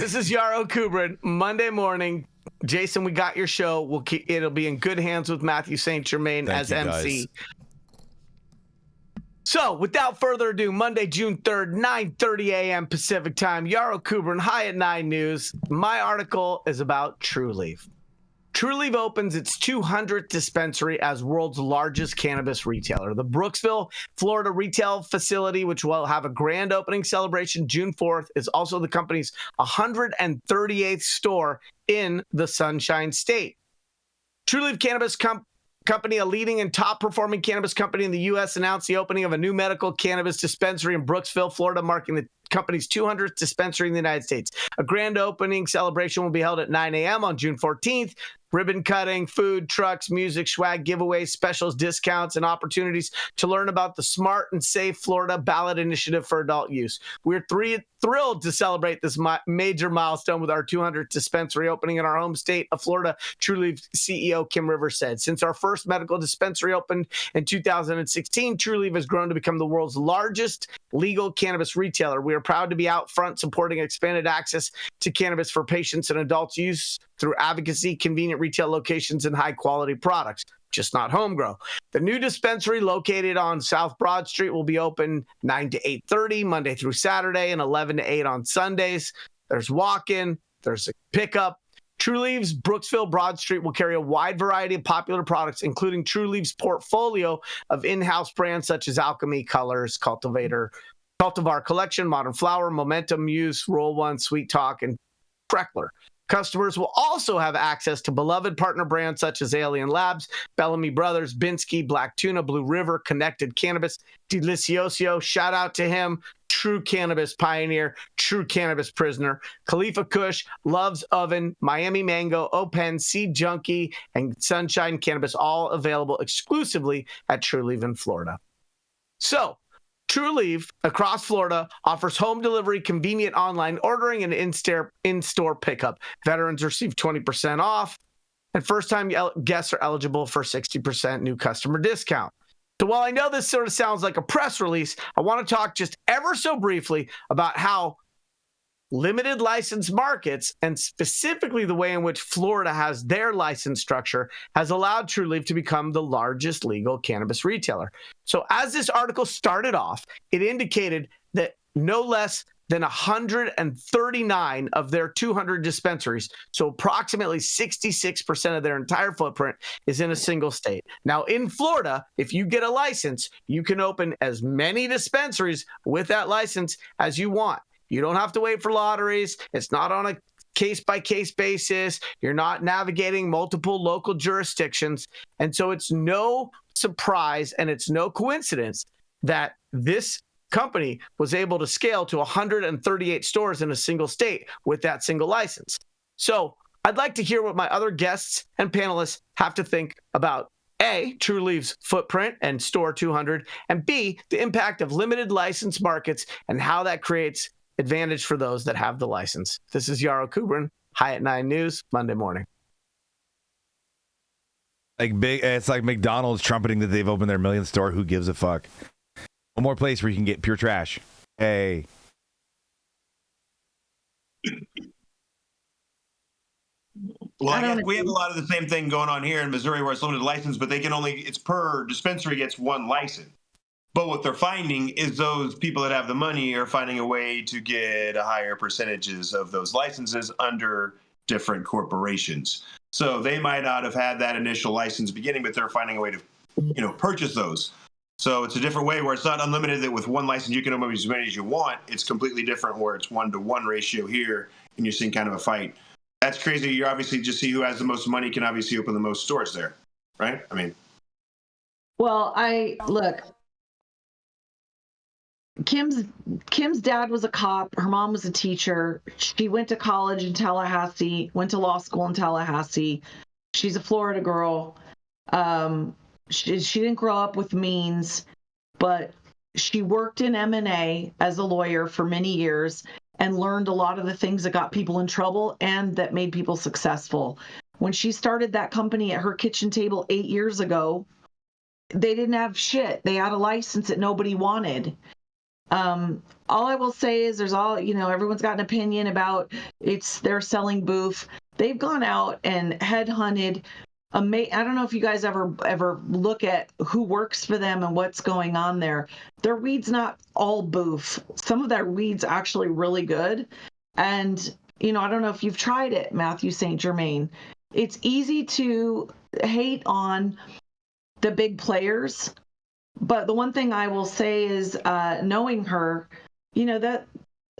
This is Yarrow Kubrin, Monday morning. Jason, we got your show. It'll be in good hands with Mathieu St. Germain as MC. So, without further ado, Monday, June 3rd, 9:30 a.m. Pacific time, Yarrow Kubrin, High at 9 News. My article is about Trulieve. Trulieve opens its 200th dispensary as world's largest cannabis retailer. The Brooksville, Florida retail facility, which will have a grand opening celebration June 4th, is also the company's 138th store in the Sunshine State. Trulieve Cannabis Company, a leading and top-performing cannabis company in the U.S., announced the opening of a new medical cannabis dispensary in Brooksville, Florida, marking the company's 200th dispensary in the United States. A grand opening celebration will be held at 9 a.m. on June 14th. Ribbon cutting, food, trucks, music, swag, giveaways, specials, discounts, and opportunities to learn about the Smart and Safe Florida ballot initiative for adult use. We're thrilled to celebrate this major milestone with our 200th dispensary opening in our home state of Florida, Trulieve CEO Kim Rivers said. Since our first medical dispensary opened in 2016, Trulieve has grown to become the world's largest legal cannabis retailer. We are proud to be out front supporting expanded access to cannabis for patients and adults use through advocacy, convenient retail locations, and high-quality products, just not home grow. The new dispensary located on South Broad Street will be open 9 to 8:30 Monday through Saturday and 11 to 8 on Sundays. There's walk-in, there's a pickup. Trulieve's Brooksville Broad Street will carry a wide variety of popular products, including Trulieve's portfolio of in-house brands such as Alchemy, Colors, Cultivar Collection, Modern Flower, Momentum, Muse, Roll One, Sweet Talk, and Freckler. Customers will also have access to beloved partner brands such as Alien Labs, Bellamy Brothers, Binsky, Black Tuna, Blue River, Connected Cannabis, Delicioso, shout out to him, True Cannabis Pioneer, True Cannabis Prisoner, Khalifa Kush, Love's Oven, Miami Mango, Open, Seed Junkie, and Sunshine Cannabis, all available exclusively at Trulieve in Florida. So, Trulieve across Florida offers home delivery, convenient online ordering, and in-store pickup. Veterans receive 20% off, and first-time guests are eligible for 60% new customer discount. So while I know this sort of sounds like a press release, I want to talk just ever so briefly about how limited license markets, and specifically the way in which Florida has their license structure, has allowed Trulieve to become the largest legal cannabis retailer. So as this article started off, it indicated that no less than 139 of their 200 dispensaries, so approximately 66% of their entire footprint, is in a single state. Now, in Florida, if you get a license, you can open as many dispensaries with that license as you want. You don't have to wait for lotteries. It's not on a case-by-case basis. You're not navigating multiple local jurisdictions. And so it's no surprise and it's no coincidence that this company was able to scale to 138 stores in a single state with that single license. So I'd like to hear what my other guests and panelists have to think about A, Trulieve's footprint and store 200, and B, the impact of limited license markets and how that creates advantage for those that have the license. This is Yarrow Kubrin, High at 9 News, Monday morning. It's like McDonald's trumpeting that they've opened their millionth store. Who gives a fuck? One more place where you can get pure trash. Hey. Well, I guess we have a lot of the same thing going on here in Missouri where it's limited license, but they can only, it's per dispensary gets one license. But what they're finding is those people that have the money are finding a way to get a higher percentages of those licenses under different corporations. So they might not have had that initial license beginning, but they're finding a way to, purchase those. So it's a different way where it's not unlimited that with one license you can open as many as you want. It's completely different where it's 1-to-1 ratio here, and you're seeing kind of a fight. That's crazy. You obviously just see who has the most money can obviously open the most stores there, right? I mean. Well, look. Kim's dad was a cop. Her mom was a teacher. She went to college in Tallahassee, went to law school in Tallahassee. She's a Florida girl. She didn't grow up with means, but she worked in M&A as a lawyer for many years and learned a lot of the things that got people in trouble and that made people successful. When she started that company at her kitchen table 8 years ago, they didn't have shit. They had a license that nobody wanted. All I will say is everyone's got an opinion about they're selling boof. They've gone out and headhunted. I don't know if you guys ever look at who works for them and what's going on there. Their weed's not all boof. Some of that weed's actually really good. And, I don't know if you've tried it, Mathieu St. Germain. It's easy to hate on the big players. But the one thing I will say is knowing her, that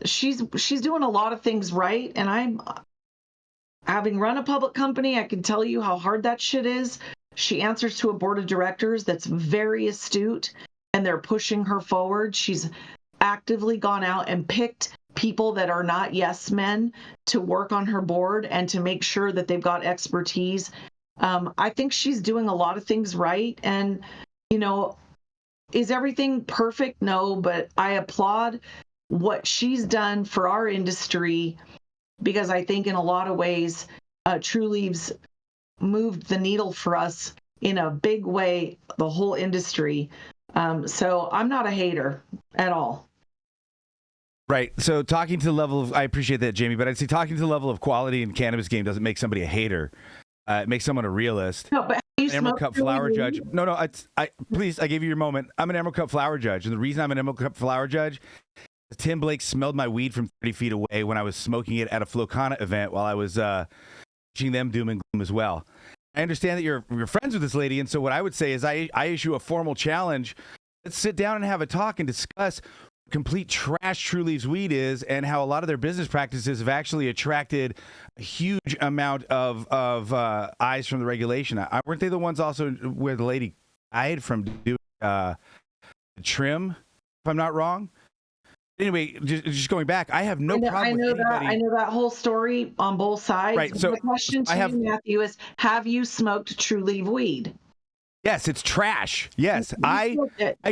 she's doing a lot of things right. And having run a public company, I can tell you how hard that shit is. She answers to a board of directors that's very astute, and they're pushing her forward. She's actively gone out and picked people that are not yes men to work on her board and to make sure that they've got expertise. I think she's doing a lot of things right. And, is everything perfect? No, but I applaud what she's done for our industry, because I think in a lot of ways, Trulieve's moved the needle for us in a big way, the whole industry. So I'm not a hater at all. Right. So talking to the level of, I appreciate that, Jamie, but I'd say talking to the level of quality in cannabis game doesn't make somebody a hater. It makes someone a realist. No, but an Emerald Cup flower judge. No. Please, I gave you your moment. I'm an Emerald Cup flower judge, and the reason I'm an Emerald Cup flower judge is Tim Blake smelled my weed from 30 feet away when I was smoking it at a Flocana event while I was teaching them doom and gloom as well. I understand that you're friends with this lady, and so what I would say is I issue a formal challenge. Let's sit down and have a talk and discuss what complete trash Trulieve's weed is, and how a lot of their business practices have actually attracted a huge amount of eyes from the regulation. Weren't they the ones also where the lady died from doing trim, if I'm not wrong? Anyway, just going back, I have no problem with anybody. I know that whole story on both sides. Right. So the question to you, Mathieu, is: have you smoked Trulieve weed? Yes, it's trash. Yes, I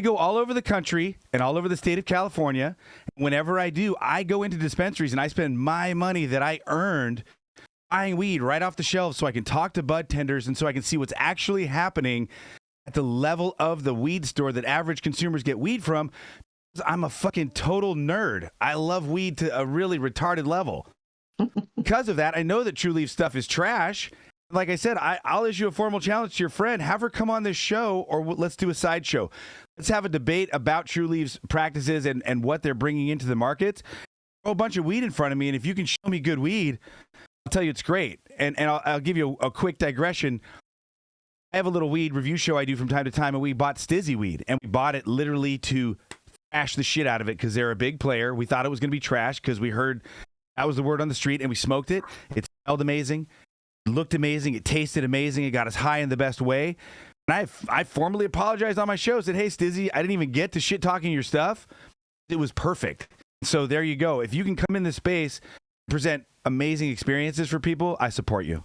go all over the country and all over the state of California. Whenever I do, I go into dispensaries and I spend my money that I earned buying weed right off the shelves, so I can talk to bud tenders and so I can see what's actually happening at the level of the weed store that average consumers get weed from. I'm a fucking total nerd. I love weed to a really retarded level. Because of that, I know that Trulieve stuff is trash. Like I said, I'll issue a formal challenge to your friend. Have her come on this show, or let's do a side show. Let's have a debate about Trulieve's practices and what they're bringing into the market. Throw a bunch of weed in front of me, and if you can show me good weed, I'll tell you it's great. And I'll give you a quick digression. I have a little weed review show I do from time to time, and we bought Stizzy weed, and we bought it literally to trash the shit out of it because they're a big player. We thought it was going to be trash because we heard that was the word on the street, and we smoked it. It smelled amazing. It looked amazing. It tasted amazing. It got us high in the best way. And I formally apologized on my show. Said, hey, Stizzy, I didn't even get to shit talking your stuff. It was perfect. So there you go. If you can come in this space, present amazing experiences for people, I support you.